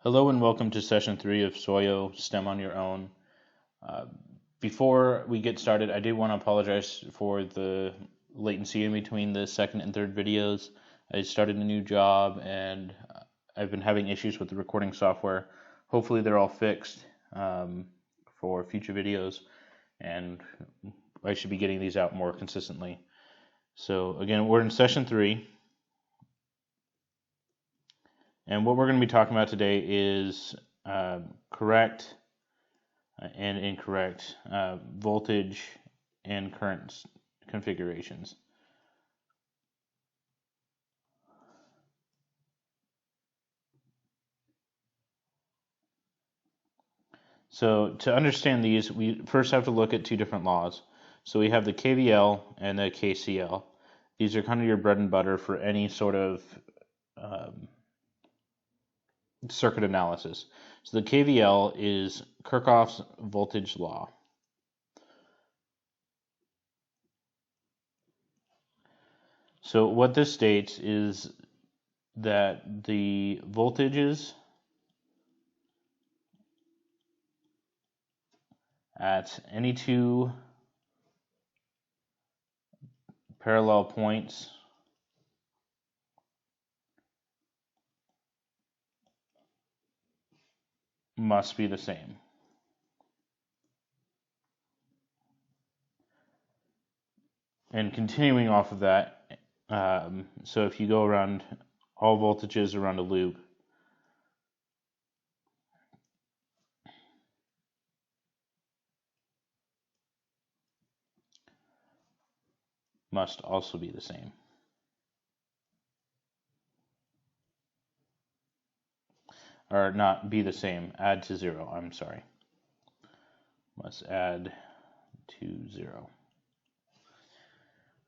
Hello and welcome to session 3 of SOYO STEM on Your Own. Uh, Before we get started, I do want to apologize for the latency in between the second and third videos. I started a new job and I've been having issues with the recording software. Hopefully they're all fixed for future videos, and I should be getting these out more consistently. So again, we're in session 3. And what we're going to be talking about today is correct and incorrect voltage and current configurations. So to understand these, we first have to look at two different laws. So we have the KVL and the KCL. These are kind of your bread and butter for any sort of circuit analysis. So the KVL is Kirchhoff's voltage law. So what this states is that the voltages at any two parallel points must be the same. And continuing off of that, so if you go around all voltages around a loop, must also be the same. Or not be the same, add to 0, I'm sorry. Must add to 0.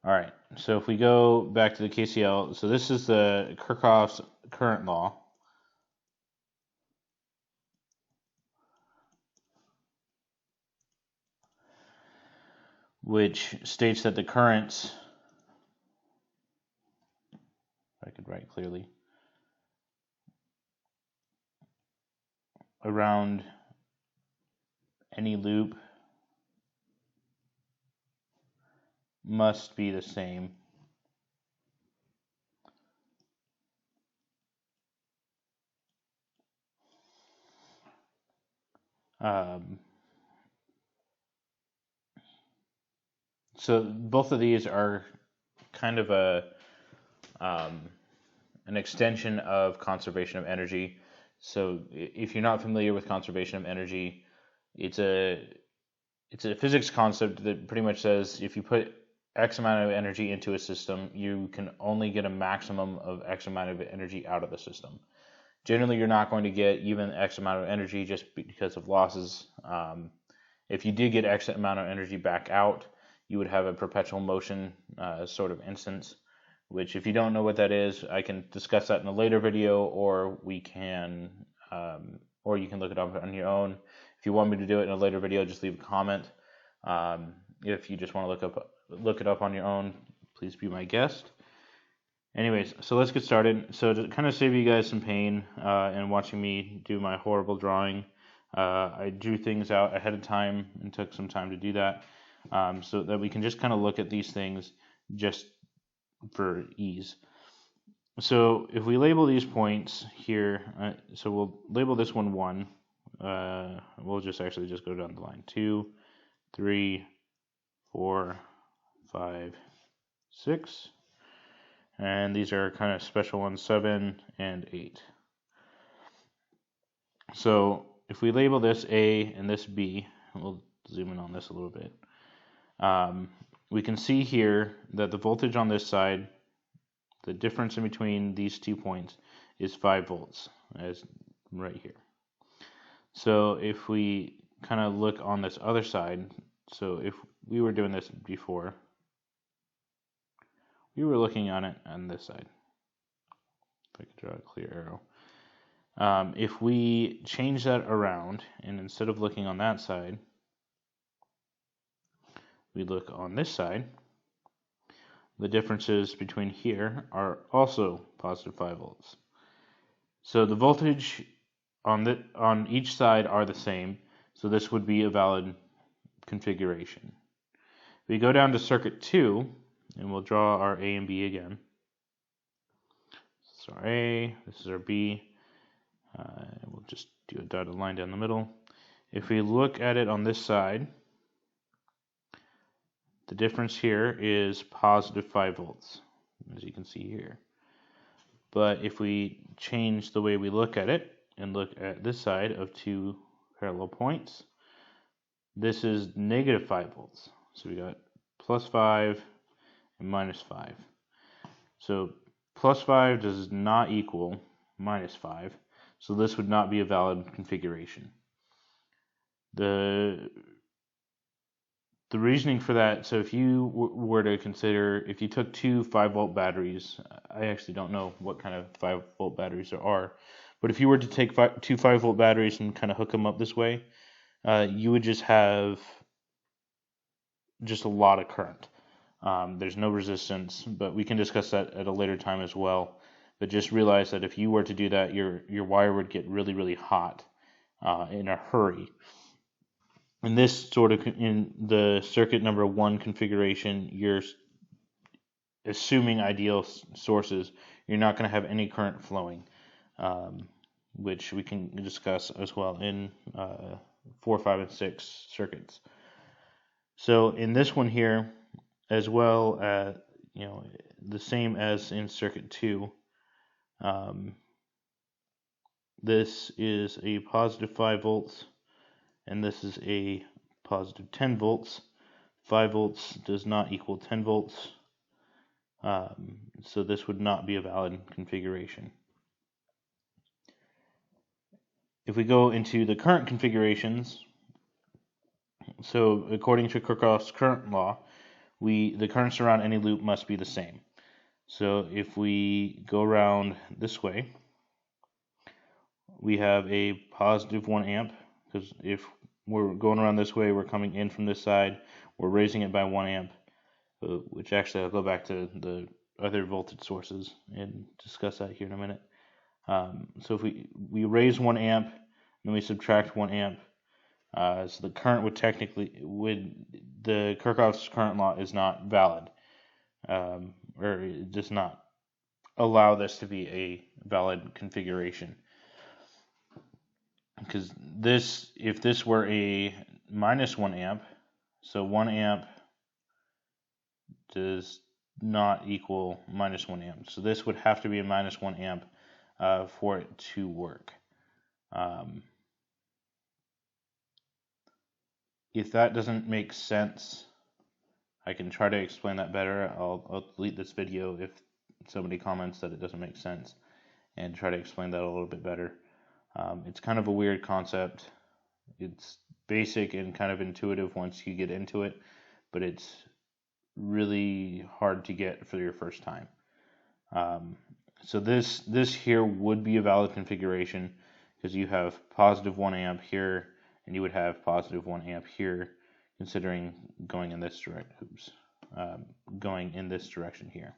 All right, so if we go back to the KCL, so this is the Kirchhoff's current law. Which states that the currents, if I could write clearly, around any loop must be the same. So both of these are kind of an extension of conservation of energy. So if you're not familiar with conservation of energy, it's a physics concept that pretty much says if you put X amount of energy into a system, you can only get a maximum of X amount of energy out of the system. Generally, you're not going to get even X amount of energy just because of losses. If you did get X amount of energy back out, you would have a perpetual motion sort of instance, which if you don't know what that is, I can discuss that in a later video, or you can look it up on your own. If you want me to do it in a later video, just leave a comment. If you just want to look it up on your own, please be my guest. Anyways, so let's get started. So to kind of save you guys some pain and watching me do my horrible drawing, I drew things out ahead of time and took some time to do that, so that we can just kind of look at these things just for ease. So if we label these points here, so we'll label this one 1. We'll just go down the line. 2, 3, 4, 5, 6. And these are kind of special ones, 7 and 8. So if we label this A and this B, we'll zoom in on this a little bit. We can see here that the voltage on this side, the difference in between these 2 points, is 5 volts, as right here. So if we kind of look on this other side, so if we were doing this before, we were looking on it on this side. If I could draw a clear arrow. If we change that around, and instead of looking on that side, we look on this side, the differences between here are also positive 5 volts. So the voltage on each side are the same, so this would be a valid configuration. We go down to circuit 2, and we'll draw our A and B again. This is our A, this is our B. We'll just do a dotted line down the middle. If we look at it on this side, the difference here is positive 5 volts, as you can see here. But if we change the way we look at it and look at this side of 2 parallel points, this is negative 5 volts. So we got plus 5 and minus 5. So plus 5 does not equal minus 5. So this would not be a valid configuration. The reasoning for that, so if you were to consider, if you took 2 5-volt batteries, I actually don't know what kind of 5-volt batteries there are, but if you were to take 2 5-volt batteries and kind of hook them up this way, you would just have just a lot of current. There's no resistance, but we can discuss that at a later time as well. But just realize that if you were to do that, your wire would get really, really hot in a hurry. In this sort of, in the circuit number 1 configuration, you're assuming ideal sources. You're not going to have any current flowing, which we can discuss as well in 4, 5, and 6 circuits. So in this one here, as well as the same as in circuit 2, this is a positive 5 volts. And this is a positive 10 volts. 5 volts does not equal 10 volts. So this would not be a valid configuration. If we go into the current configurations, so according to Kirchhoff's current law, the currents around any loop must be the same. So if we go around this way, we have a positive 1 amp. Because if we're going around this way, we're coming in from this side, we're raising it by 1 amp, which actually I'll go back to the other voltage sources and discuss that here in a minute. So if we raise 1 amp, then we subtract 1 amp, so the current would the Kirchhoff's current law is not valid, or it does not allow this to be a valid configuration. Because if this were a minus 1 amp, so 1 amp does not equal minus 1 amp. So this would have to be a minus 1 amp for it to work. If that doesn't make sense, I can try to explain that better. I'll delete this video if somebody comments that it doesn't make sense, and try to explain that a little bit better. It's kind of a weird concept. It's basic and kind of intuitive once you get into it, but it's really hard to get for your first time. So this here would be a valid configuration because you have positive 1 amp here, and you would have positive 1 amp here, considering going in this direction here.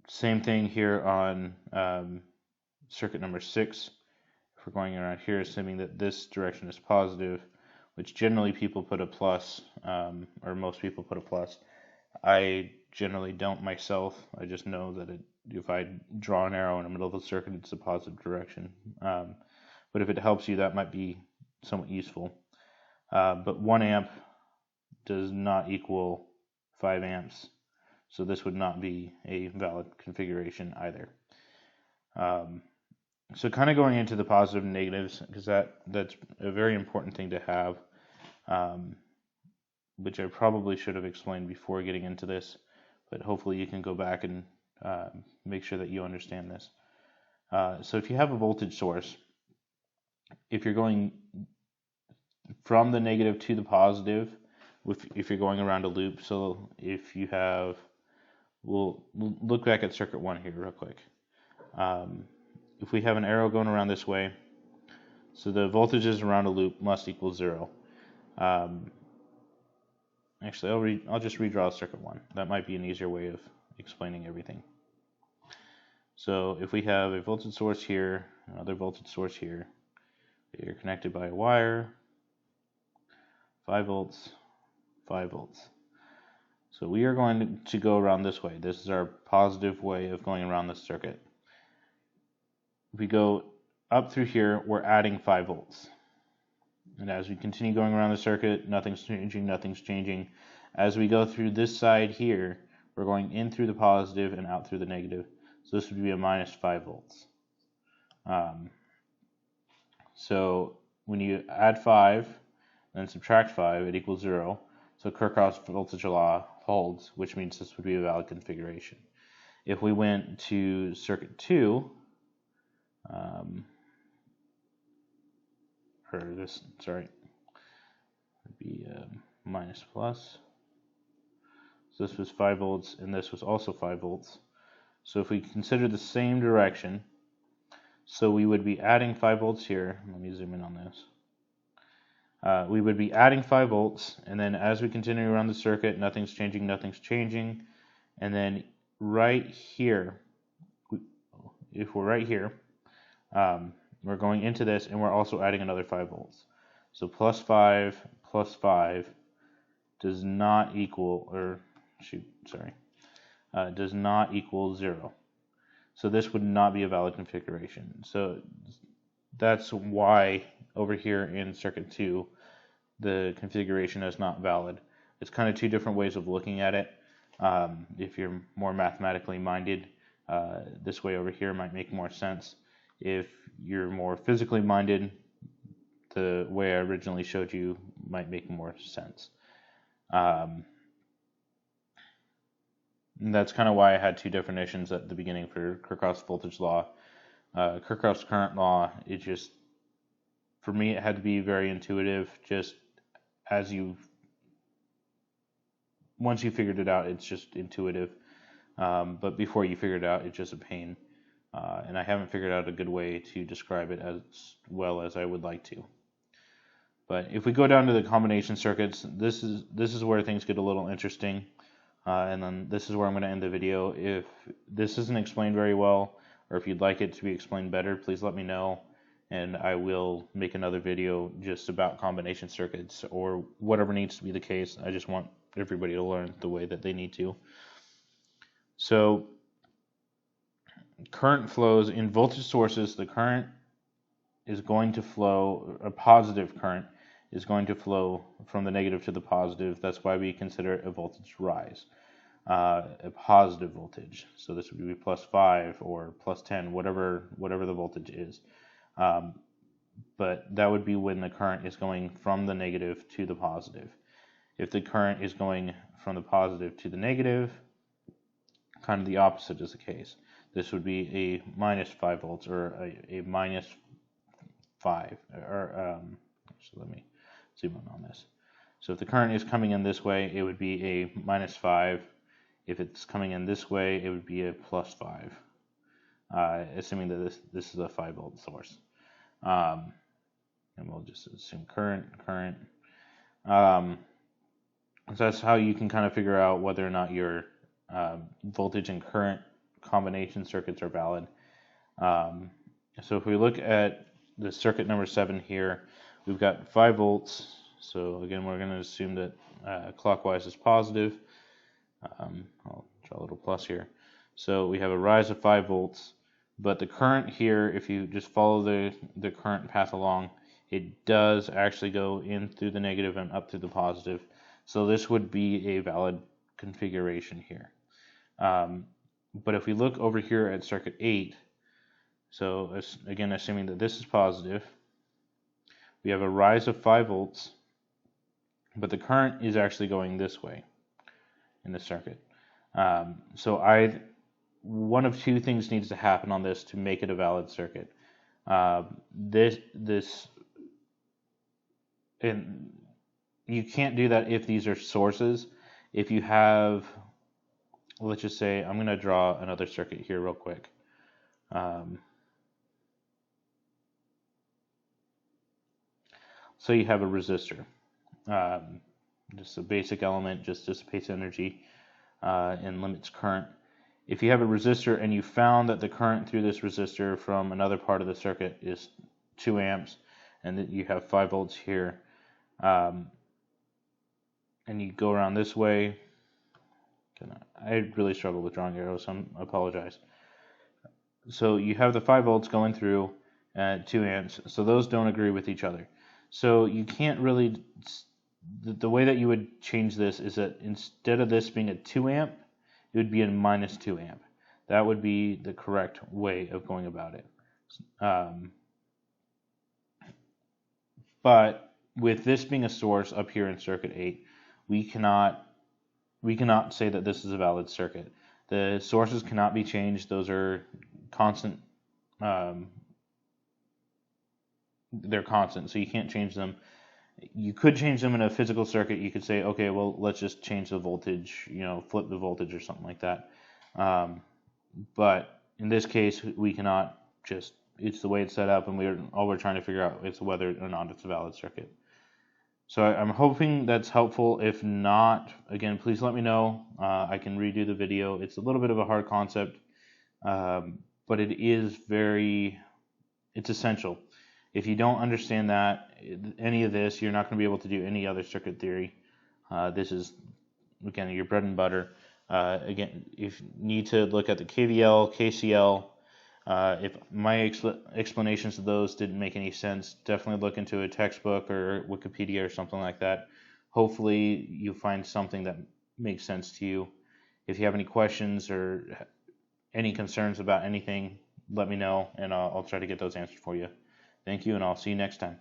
Same thing here on circuit number 6. If we're going around here, assuming that this direction is positive, which generally people put a plus, or most people put a plus. I generally don't myself. I just know that if I draw an arrow in the middle of the circuit, it's a positive direction. But if it helps you, that might be somewhat useful. But 1 amp does not equal 5 amps, so this would not be a valid configuration either. So kind of going into the positive and negatives, because that's a very important thing to have, which I probably should have explained before getting into this, but hopefully you can go back and make sure that you understand this. So if you have a voltage source, if you're going from the negative to the positive, if you're going around a loop, so if you have, we'll look back at circuit 1 here real quick. If we have an arrow going around this way, so the voltages around a loop must equal 0. Actually, I'll just redraw circuit 1. That might be an easier way of explaining everything. So if we have a voltage source here, another voltage source here, they're connected by a wire, 5 volts, 5 volts. So we are going to go around this way. This is our positive way of going around this circuit. If we go up through here, we're adding 5 volts. And as we continue going around the circuit, nothing's changing, nothing's changing. As we go through this side here, we're going in through the positive and out through the negative. So this would be a minus 5 volts. So when you add 5 and subtract 5, it equals 0. So Kirchhoff's voltage law holds, which means this would be a valid configuration. If we went to circuit 2, would be minus plus. So this was 5 volts, and this was also 5 volts. So if we consider the same direction, so we would be adding 5 volts here. Let me zoom in on this. We would be adding 5 volts, and then as we continue around the circuit, nothing's changing, nothing's changing. And then right here, if we're right here, we're going into this, and we're also adding another 5 volts. So plus 5 does not equal, does not equal 0. So this would not be a valid configuration. So that's why over here in circuit 2, the configuration is not valid. It's kind of two different ways of looking at it. If you're more mathematically minded, this way over here might make more sense. If you're more physically minded, the way I originally showed you might make more sense. And that's kind of why I had two definitions at the beginning for Kirchhoff's voltage law. Kirchhoff's current law, for me, it had to be very intuitive. Just once you figured it out, it's just intuitive. But before you figure it out, it's just a pain. And I haven't figured out a good way to describe it as well as I would like to. But if we go down to the combination circuits, this is where things get a little interesting. And then this is where I'm going to end the video. If this isn't explained very well, or if you'd like it to be explained better, please let me know, and I will make another video just about combination circuits or whatever needs to be the case. I just want everybody to learn the way that they need to. So current flows in voltage sources. The current is going to flow, a positive current is going to flow from the negative to the positive. That's why we consider it a voltage rise, a positive voltage. So this would be plus 5 or plus 10, whatever the voltage is. But that would be when the current is going from the negative to the positive. If the current is going from the positive to the negative, kind of the opposite is the case. This would be a minus 5 volts or a minus 5. So let me zoom in on this. So if the current is coming in this way, it would be a minus 5. If it's coming in this way, it would be a plus 5. Assuming that this is a 5 volt source. And we'll just assume current. So that's how you can kind of figure out whether or not your voltage and current combination circuits are valid. So if we look at the circuit number 7 here, we've got 5 volts. So again, we're going to assume that clockwise is positive. I'll draw a little plus here. So we have a rise of 5 volts, but the current here, if you just follow the current path along, it does actually go in through the negative and up through the positive. So this would be a valid configuration here. But if we look over here at circuit 8, so again, assuming that this is positive, we have a rise of 5 volts, but the current is actually going this way in the circuit. So one of two things needs to happen on this to make it a valid circuit. And you can't do that if these are sources. If you have, let's just say, I'm going to draw another circuit here real quick. So you have a resistor. Just a basic element, just dissipates energy and limits current. if you have a resistor and you found that the current through this resistor from another part of the circuit is 2 amps, and that you have 5 volts here, and you go around this way. I really struggle with drawing arrows, so I apologize. So you have the 5 volts going through at 2 amps, so those don't agree with each other. So you can't really, the way that you would change this is that instead of this being a 2 amp, it would be a minus 2 amp. That would be the correct way of going about it. But with this being a source up here in circuit 8, we cannot say that this is a valid circuit. The sources cannot be changed. Those are constant. They're constant, so you can't change them. You could change them in a physical circuit. You could say, okay, well, let's just change the voltage, flip the voltage or something like that. But in this case, we cannot just, it's the way it's set up, and all we're trying to figure out is whether or not it's a valid circuit. So I'm hoping that's helpful. If not, again, please let me know. I can redo the video. It's a little bit of a hard concept, but it's essential. If you don't understand any of this, you're not going to be able to do any other circuit theory. This is, again, your bread and butter. Again, if you need to look at the KVL, KCL, if my explanations of those didn't make any sense, definitely look into a textbook or Wikipedia or something like that. Hopefully you find something that makes sense to you. If you have any questions or any concerns about anything, let me know, and I'll try to get those answered for you. Thank you, and I'll see you next time.